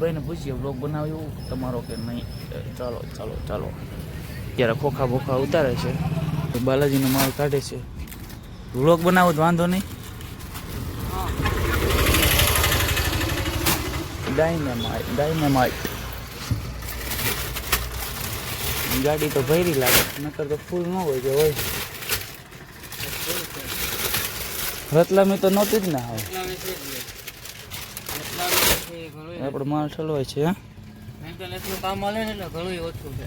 ભાઈને પૂછીએ બ્લોગ બનાવ્યો તમારો કે નહીં. ચાલો ચાલો ચાલો. ત્યારે ખોખા બોખા ઉતારે છે, બાલાજીનો માલ કાઢે છે. બ્લોગ બનાવો તો વાંધો નહીં. ડાયનેમાઇટ ગાડી તો ભરી લાગે, નકર તો ફૂલ ન હોય કે હોય. રતલામી તો નહોતી જ ના હોય. આપણે માલ ઠલવાય છે. એટલું કામ મળે ને એટલે ઘણું ઓછું છે.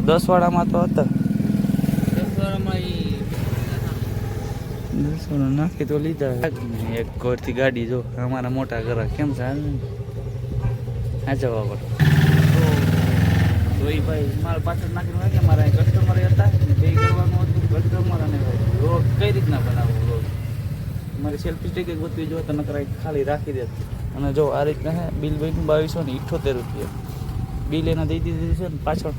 10 વાળામાં તો હતા. 10 વાળામાં 10 વાળા નાખી તો લીધા. એક ઘરથી ગાડી જો અમારા મોટા ઘર કેમ છે આ જવા પડે તો એ ભાઈ માલ પાછળ નાખીને વાગે. મારા કસ્ટમર હતા, બે કરવાનું હતું. કસ્ટમર અને રોડ કઈ રીતના બનાવવું, રોડ મારી સેલ્ફી સ્ટિક ગોતવી જો તો નકર ખાલી રાખી દે. અને જો આ રીતના હે બિલ બન્યું 2278 રૂપિયા. બિલ એના દઈ દીધી છે ને પાછળ.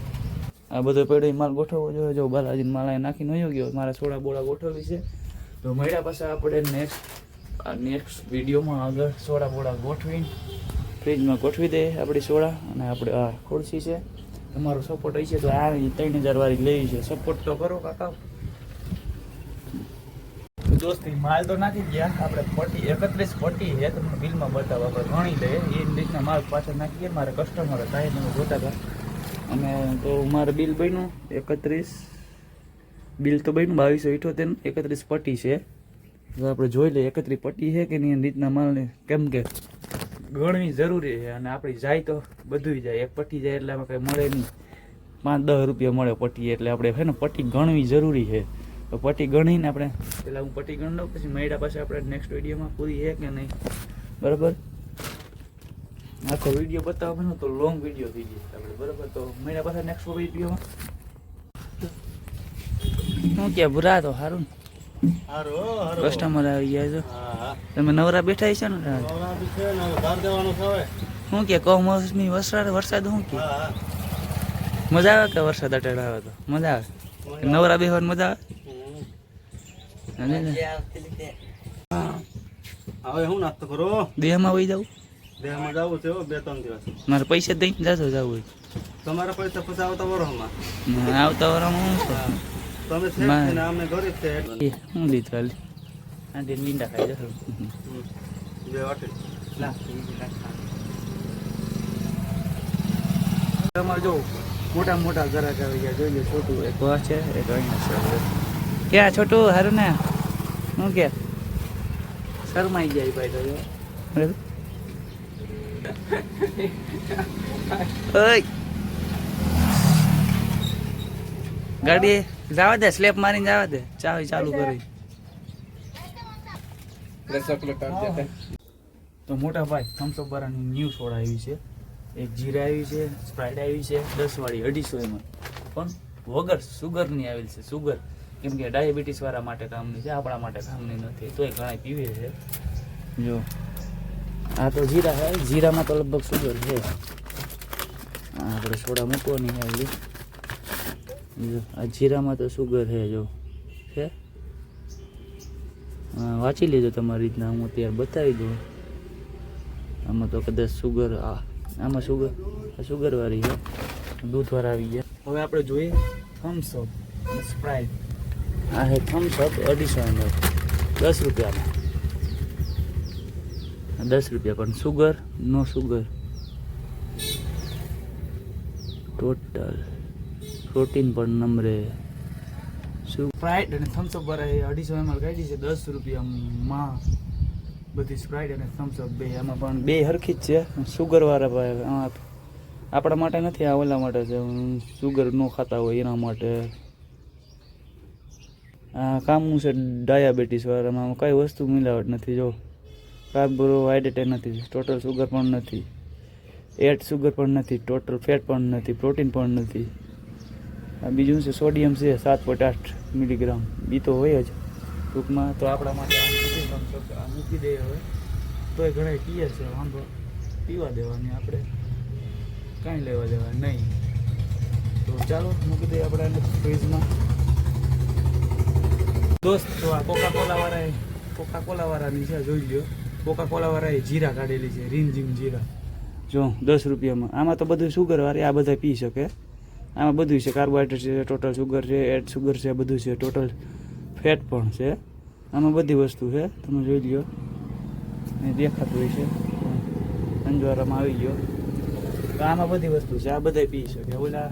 આ બધો પડ્યો માલ ગોઠવવો જોઈએ. જો બાલાજીને માલ નાખીને વયો ગયો. મારા સોડા બોળા ગોઠવી છે. તો મળ્યા પાસે આપણે નેક્સ્ટ વિડીયોમાં આગળ સોડા બોળા ગોઠવીને ફ્રીજમાં ગોઠવી દે આપણી સોડા. અને આપણે આ ખુરશી છે. તમારો સપોર્ટ હોય છે તો આ 3000 વાળી લેવી છે. સપોર્ટ તો કરો કાકા. દોસ્તી માલ તો નાખી ગયા આપણે. પટ્ટી 31 પટ્ટી છે, તમને બિલમાં બતાવો. આપણે ગણી લઈએ એ રીતના માલ પાછળ નાખી ગયા. મારા કસ્ટમર હતા એ તમે જોતા હતા. અને તો મારે બિલ બન્યું 31. બિલ તો બન્યું 2278. 31 પટ્ટી છે. તો આપણે જોઈ લઈએ 31 પટ્ટી છે કે નહીં. એ રીતના માલને કેમ કે ગણવી જરૂરી છે. અને આપણી જાય તો બધું જાય. એક પટ્ટી જાય એટલે આમાં કંઈ મળે નહીં. 5-10 રૂપિયા મળે પટ્ટી. એટલે આપણે છે ને પટ્ટી ગણવી જરૂરી છે. તો પટ્ટી ગણીને આપણે પહેલાં હું પટ્ટી ગણી લઉં, પછી મળ્યા પાસે આપણે નેક્સ્ટ વિડીયોમાં પૂરી છે કે નહીં. બરાબર, આખો વિડીયો બતાવવાનો તો લોંગ વિડીયો થઈ જશે આપણે. બરાબર, તો મળ્યા પાસે નેક્સ્ટ વિડીયોમાં. શું કે ભૂરા તો સારું ને, કસ્ટમર આવી ગયા છો. તમે નવરા બેઠા છો ને. શું કે કમોસમી વરસાદ શું કે મજા આવે કે વરસાદ અટેડ આવે તો મજા આવે? નવરા બેહવાની મજા આવે? હવે હું નાસ્તો કરો દેહમાં વહી જાવ. દેહમાં જવું છે 2-3 દિવસ. મારે પૈસા દઈને જાશો જવું હોય. તમારા પૈસા પછી આવતા વરોમાં આવતા વારમાં હું તમે છે ને અમે ગરીબ છે હું લીધું હાલ આંટી લીંડા ખાઈ જશો. બે વાટે તમારે જો મોટા મોટા ઘરાક આવી ગયા. જોઈ લો છોટું એક બસ છે, એક અહીંયા છે. ક્યાં છોટું હારું ને શું કે શરમાઈ જાય ભાઈ તો. ઓય ગાડી જવા દે, સ્લેપ મારીને જવા દે. ચાવી ચાલુ કરી તો મોટા ભાઈ થમ્સઅપ વાળાની ન્યૂ સોડા આવી છે. એક જીરા આવી છે, સ્પ્રાઇટ આવી છે 10 વાળી 250 ml, પણ વગર સુગરની આવેલી છે. સુગર કેમ કે ડાયાબિટીસ વાળા માટે કામની છે, આપણા માટે કામની નથી. તોય ઘણા પીવે છે. જો આ તો જીરા છે, જીરામાં તો લગભગ સુગર છે. આપણે સોડા મૂકવાની આવી. જો આ જીરામાં તો સુગર છે. જો છે, વાંચી લેજો તમારી રીતના. હું અત્યારે બતાવી દઉં. આમાં તો કદાચ સુગર, આમાં સુગર વાળી છે, દૂધ વાળા આવી ગયા. હવે આપણે જોઈએ થમ્સઅપ સ્પ્રાઇટ. આ છે થમ્સઅપ 250 ml 10 રૂપિયામાં. 10 રૂપિયા પણ સુગર નો સુગર. ટોટલ પ્રોટીન પણ નંબરે. સ્પ્રાઇટ અને થમ્સઅપ વાળા 250 ml કાઢી છે 10 રૂપિયામાં. બધી સ્પ્રાઇટ અને થમ્સઅપ બે, આમાં પણ બે હરખી જ છે. સુગર વાળા ભાઈ આપણા માટે નથી, આ ઓલા માટે છે. સુગર ન ખાતા હોય એના માટે. આ કામનું છે ડાયાબિટીસ વાળામાં. કઈ વસ્તુ મિલાવટ નથી. જો કાર્બોહાઈડ્રેટ નથી, ટોટલ સુગર પણ નથી, એડ સુગર પણ નથી, ટોટલ ફેટ પણ નથી, પ્રોટીન પણ નથી. આ બીજું છે સોડિયમ છે 7.8 મિલીગ્રામ. બી તો હોય જ ટૂંકમાં. તો આપણા માટે મૂકી દઈએ હવે. તોય ઘણા પીએ છે, વાંધો પીવા દેવાની, આપણે કાંઈ લેવા દેવા નહીં. તો ચાલો મૂકી દઈએ આપણે ફ્રીજમાં. દોસ્ત તો આ કોકા કોલા વાળાએ કોકા કોલા વાળાની છે, જોઈ લ્યો. કોકા કોલા વાળાએ જીરા કાઢેલી છે, રીમઝીમ જીરા. જો 10 રૂપિયામાં. આમાં તો બધું સુગર વાળી, આ બધા પી શકે. આમાં બધું છે, કાર્બોહાઈડ્રેટ છે, ટોટલ સુગર છે, એડ સુગર છે, બધું છે, ટોટલ ફેટ પણ છે. આમાં બધી વસ્તુ છે, તમે જોઈ લ્યો. એ દેખાતું હોય છે, અંજવારામાં આવી ગયો. તો આમાં બધી વસ્તુ છે, આ બધા પી શકે. ઓલા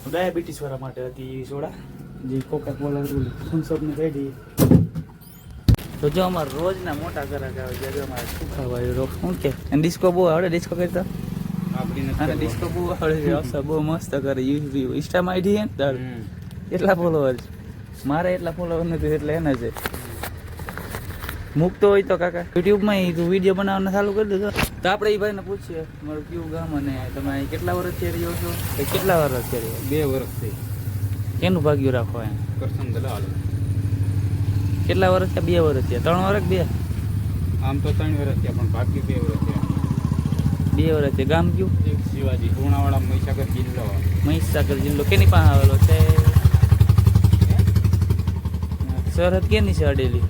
ડાયાબિટીસ વાળા માટે હતી એ સોડા, જે કોકા કોલા થમ્સઅપની કાઢી. તો જો અમારા રોજના મોટા ગ્રાહક આવે છે, જો અમારે સુખાવાળી રોક શું કે ડિસ્કો બહુ આવડે, ડિસ્કો કરતા અને ડિસ્કો બહુ આવડે છે. અસર બહુ મસ્ત કરે. ઇન્સ્ટામાં આઈડી છે ને તાર એટલા ફોલોવર છે, મારે એટલા ફોલોવર નથી એટલે એના છે. મૂકતો હોય તો કાકા યુટ્યુબમાં તું વિડીયો બનાવવાનું ચાલુ કરી દેજો. તો આપણે એ ભાઈને પૂછીએ મારું કયું ગામ અને તમે અહીં કેટલા વર્ષથી રહ્યો છો, કેટલા વર્ષથી રહ્યો? 2 વર્ષથી. કેનું ભાગ્યું રાખો એમ? કરસન દલાલ. કેટલા વર્ષ થયા? 2 વર્ષ થયા? 3 વર્ષ? 2? આમ તો 3 વર્ષ થયા પણ ભાગ્યું 2 વર્ષ થયા. 2 વર્ષ થયા. ગામ કયું? એક શિવાજી, પૂર્ણાવાડા, મહીસાગર જિલ્લો. મહીસાગર જિલ્લો. કેની પાસે આવેલો છે? સરહદ કેની છે અડેલી?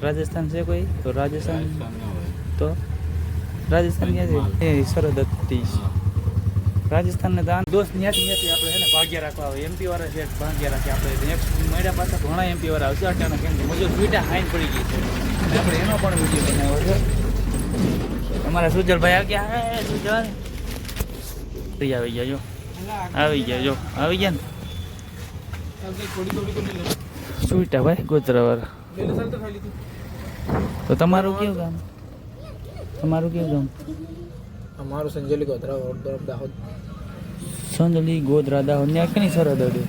રાજસ્થાન છે કોઈ? તો રાજસ્થાન તો રાજસ્થાન ક્યાં છે? એ સરહદ હતી રાજસ્થાન ને. તો દોસ્ત ત્યાંથી આપણે છે ને ભાગ્યા રાખવા આવે. એમપી વાળા છે ભાગ્યા રાખે. આપણે નેક્સ્ટ મહિના પાછા ઘણા એમપી વાળા આવશે. અચાનક કેમ કે મજૂર સ્વીટા હાઈન પડી ગઈ છે, આપણે એનો પણ વિડીયો બનાવ્યો છે. અમારા સુજલભાઈ આવી ગયા. સુજલ આવી ગયા. જો આવી ગયા. જો આવી ગયા ને સ્વીટા ભાઈ ગોતરા વાળા. તો તમારું કેવું ગામ? તમારું કેવું ગામ? અમારું સંજેલી ગોધરા દાહોદ. સંજલી ગોધરા દાહોદ. ત્યાં કેની સરહદ અડે?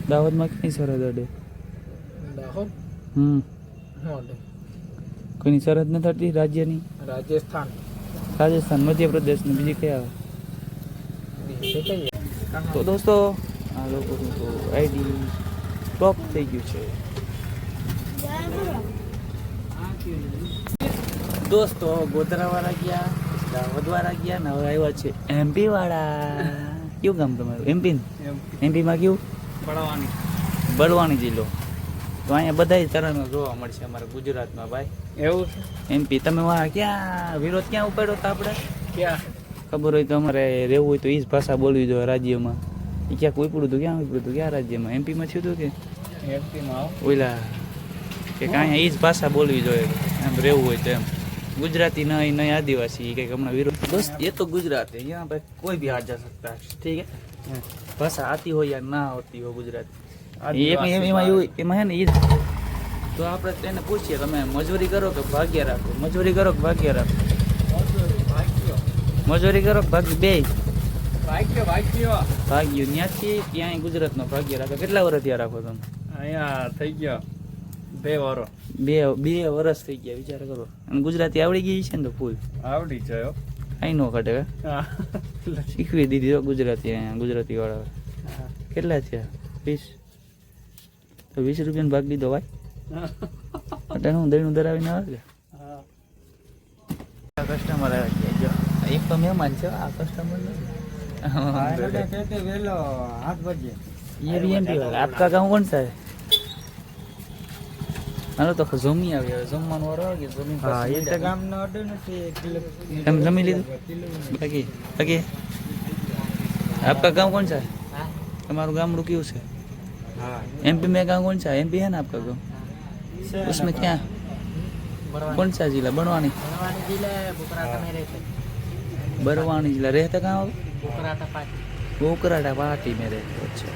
દાહોદમાં કેની સરહદ અડે? દાહોદ કોઈની સરહદ નથી અડતી રાજ્યની? રાજસ્થાન. રાજસ્થાન, મધ્યપ્રદેશ ને બીજી કયા આવે? તો દોસ્તો આ લોકોનું તો આઈડી ટોપ થઈ ગયું છે. દોસ્તો ગોધરા વાળા ગયા, દાહોદ વાળા ગયા ને હવે આવ્યા છે એમપી વાળા. કયું ગામ તમારું? એમપી. એમપીમાં કયું? બળવાણી જિલ્લો. તો અહીંયા બધા તરહનો જોવા મળશે અમારા ગુજરાતમાં ભાઈ. એવું છે? એમપી. તમે વાહ ક્યાં વિરોધ ક્યાં ઉપાડ્યો હતો આપણે? ક્યાં ખબર હોય તો અમારે રહેવું હોય તો એ જ ભાષા બોલવી જોઈએ રાજ્યમાં. એ ક્યાંક ઉપડ્યું હતું? ક્યાં ઉપડ્યું હતું? ક્યાં રાજ્યમાં? એમપીમાં થયું હતું કે એમપીમાં? ઓલા કે અહીંયા એ જ ભાષા બોલવી જોઈએ એમ રહેવું હોય તો એમ. ગુજરાતી નહીં નહીં આદિવાસી કંઈક હમણાં વિરોધ. બસ એ તો ગુજરાત है, यहाँ पे कोई भी आ जा सकता है, ठीक है. भाषा आती हो या ना होती हो ગુજરાતી એમાં હે ને એ તો આપણે તેને પૂછીએ તમે મજૂરી કરો કે ભાગ્ય રાખો? મજૂરી કરો કે ભાગ્ય રાખો? મજૂરી કરો કે ભાગ્ય? બે ભાગ્ય. ત્યાંથી ક્યાંય ગુજરાતનો ભાગ્ય રાખો. કેટલા વર્ષ ત્યાં રાખો તમે? અહીંયા થઈ ગયા 2 વર્ષ. બે વર્ષ થઈ ગયા. વિચાર કરો. અને ગુજરાતી આવડી ગઈ છે ને તો ફૂલ આવડી જાય. અહીં નો ઘટે શીખવી દીધી ગુજરાતી. અહીંયા ગુજરાતી વાળા કેટલા થયા? 20. તો 20 રૂપિયાનો ભાગ લીધો ભાઈ. એટલે હું દહીંનું ધરાવીને આવે કે કસ્ટમર આવી ગયા. જો એક તો મહેમાન છે, આ કસ્ટમર વેલો 8 बजे. ये भी एमपी वाला. आपका गाँव कौन सा है? હાલો તો જમી આવી. હવે જમવાનું વારો આવી ગયો. જમીન પાસે એ તો ગામનો ઓર્ડર નથી. તમે જમી લીધું? બાકી બાકી आपका गाँव कौन सा है? તમારું ગામડું કયું છે? एमपी में गाँव कौन सा है? एमपी है ना आपका गाँव? उसमें क्या कौन सा जिला? बड़वानी. बड़वानी जिला. रहते कहाँ हो? उकराटा पार्टी में रहते. अच्छा